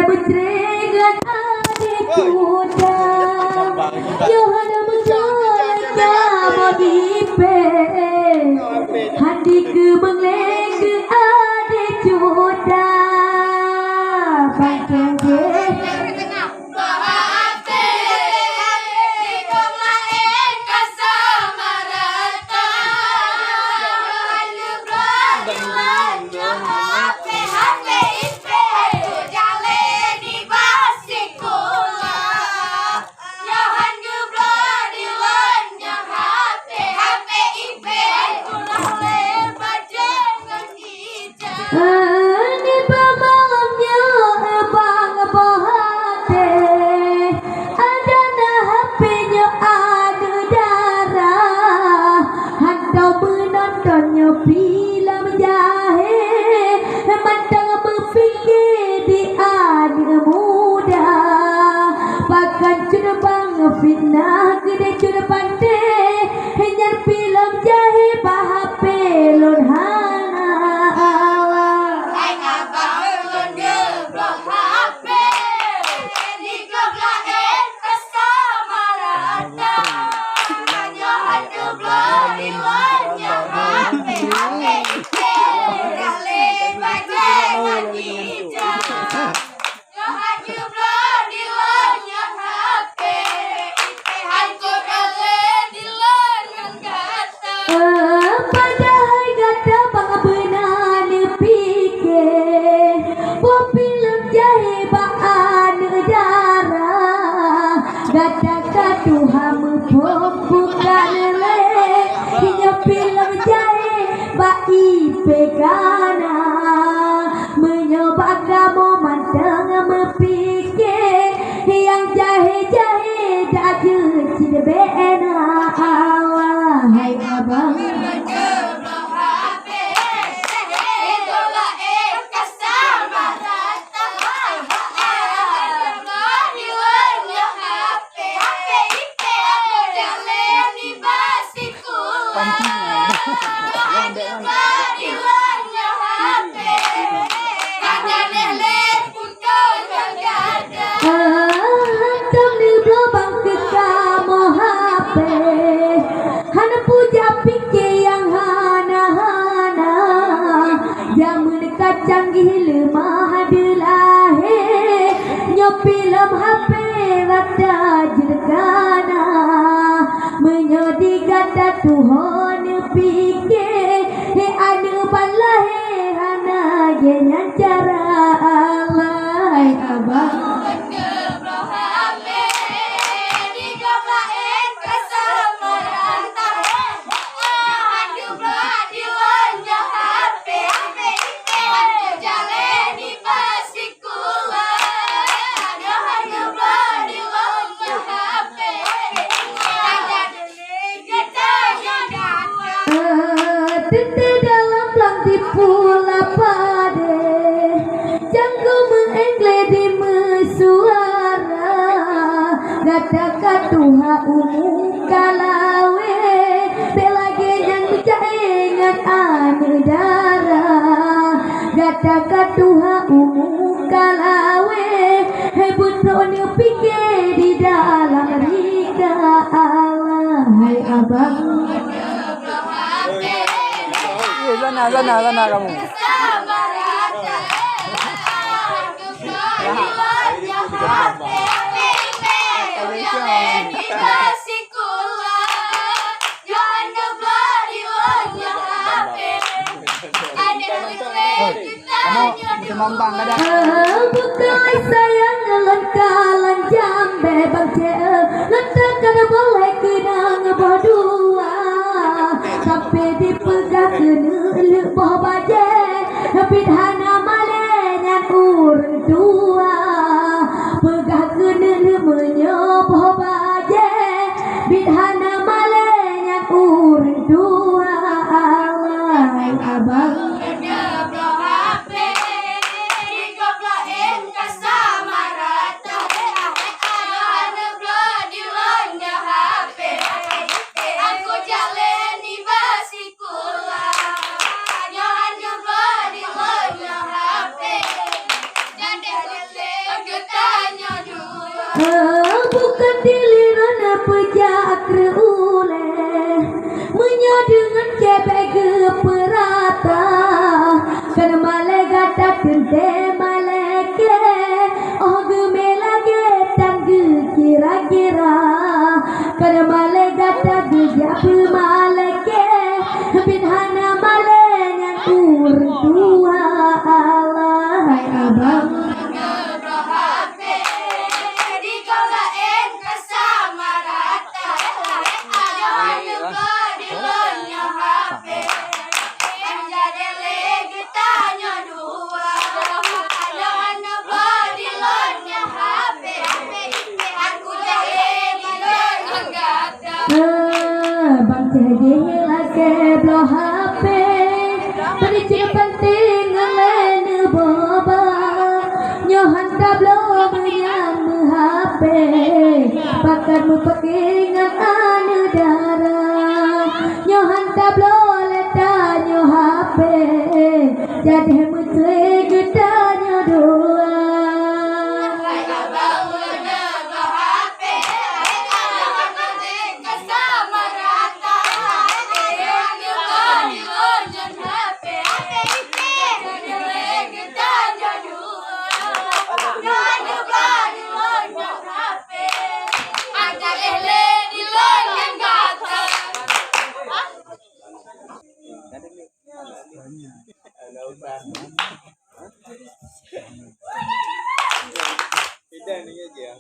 bercerengan adik kuda Yohana menjaga modipe Hadi ke mengleng ke adik kuda Bangkang film jahe Mantang berfikir di ada muda Bahkan cuna bang fitnah Gede cuna pandai Hanya film jahe Bahap pelon hana Hai abang pelon geblok HP Di geblok kesama rata Hanya ada belakangnya Tuhan bukan le Hanya film jahe Baik pegana Menyoba kamu mantang mempikir Yang jahe-jahe Tak jecil bena Hai abang canggih lemah delahe Nyopilam HP rata jerkana Menyodi kata Tuhan fikir He anu panlahe hana genyan cara Allah abang Tete dalam pelanti pula pade Janggu mengengle di mesuara Kata-kata Tuhan umum kalawe Selagi yang berjaingan ane darah Kata-kata Tuhan umum kalawe Hebut roni pikir di dalam rika Allah Hai abang Sana kamu. Bukan sayang lengkalan jambe bangce Letakkan boleh kenang berdua Sampai dipegang kena lebah baje Bidhana malenyan urang tua Pegah kena menyobah baje Bidhana malenyan urang tua Allah abang Jalan di basikullah, Yohan juga di lonyah. berdua alay abang bang jadi lagi blow HP percaya penting ngelain boba nyohan tablo menyang HP pakai mupekingan anu darah nyohan tablo letak nyo HP jadi mutwe gedanya doa Beda nih aja.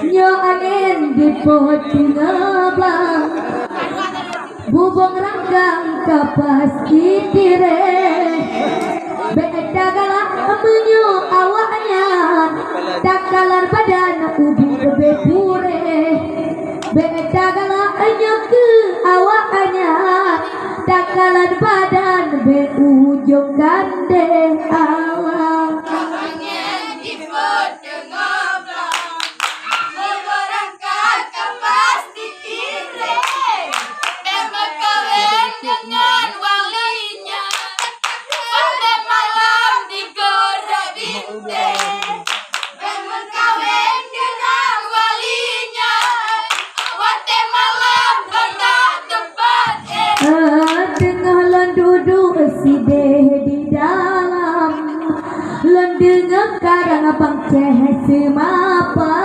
Nyo angin di pocong ngeblang bubong ranggang kapas kitire beda galak menyo awaknya takalar badan ubi bebure beda galak ke awaknya takalar badan be ujung gandeng awak dengan walinya pada malam digoreng binte berkawin dengan walinya pada malam pada tempat tengah lon duduk si deh di dalam lon dengar karang abang ceh semapa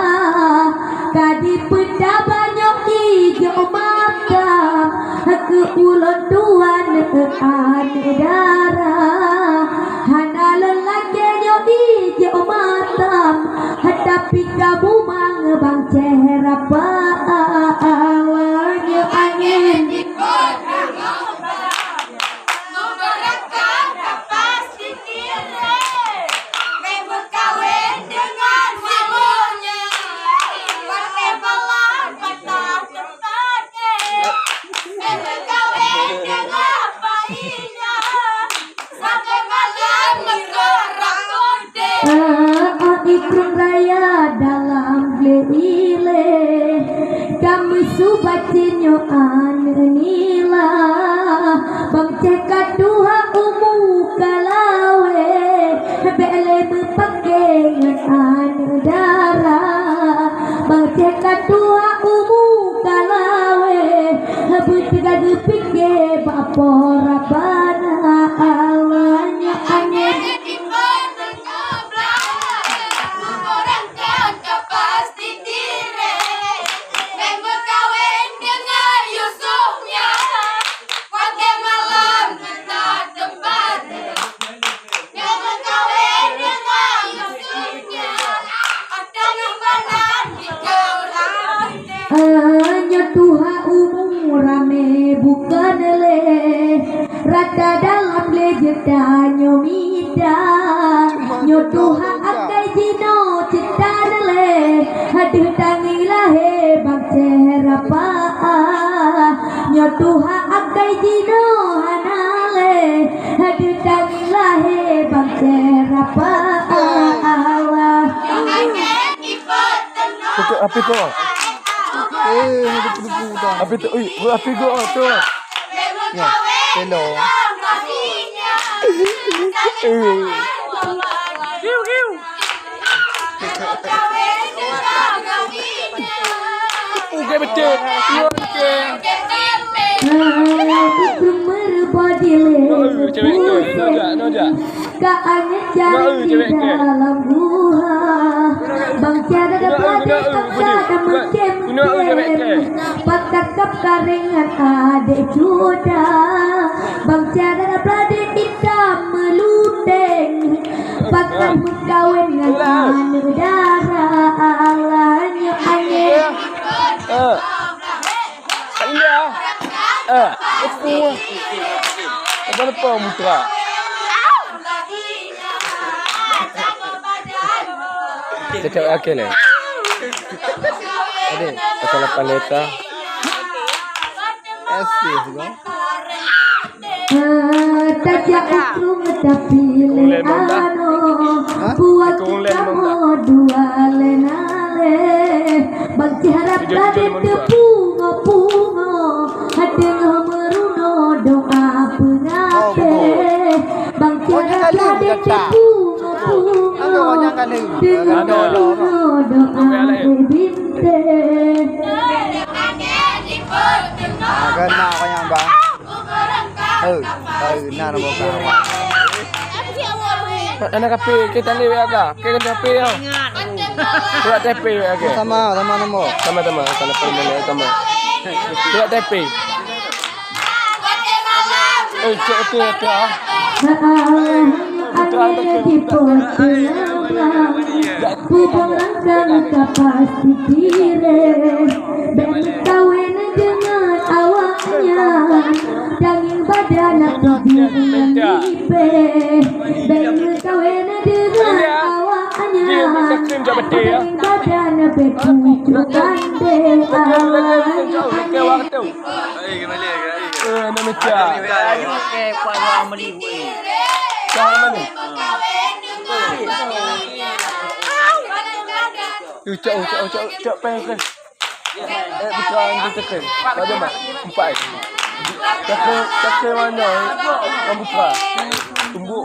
kadi peda banyak hijau mata ke ulon tuan ane darah hana lelaki nyo hijau mata tapi kamu mang bang cehra pa awalnya angin ikrung raya dalam ile kami subacinyo anila bang cekat duha umu kalawe bele mepake anu darah bang cekat duha umu kalawe butiga dupike bapora bana awalnya angin tuha umum rame bukan le rata dalam lejetan nyomida nyo tuha akai jino cetan le hadir tangilah he bang cerapa nyo tuha akai jino hanale hadir tangilah he bang cerapa Api kok. Api tu, api kok tu. Ya, hello. Hiu hiu. kawin dengan walinya. Oke betul. Oke. Cewek tu, Noja. Kaannya jari di dalam buah. Bang Tiada dapat ada mencem-cem. Patakap karengan adek juda. Bang Tiada dapat hitam meluteng. Pakai kawin dengan anu darah. Alanya ayah. Apa lepas mutra? Cakap akal ni. Ada pasal paleta. Asih juga. Tajak ukrung tapi leano. Buat kita mau dua lenale. Bang harap ada bunga-bunga. Ada meruno doa pengape. Bang harap ada bunga-bunga. Dengan doa binte. Kena kau yang bang. Nah nama kau. Anak kape kita ni agak. Kita kape ya. Buat tepi okey. Sama nama. Sama-sama kalau perlu sama. Buat tepi. Cek ah. Bukan kapas dikire. Kawin dengan awaknya. Daging badan aku dengan ipe. Kawin dengan awaknya. Daging badan beku kande. Nama cak. Cak pengen. Bukan tekan. Ada mak. 4. Tekan mana? Bukan. Tumbuk.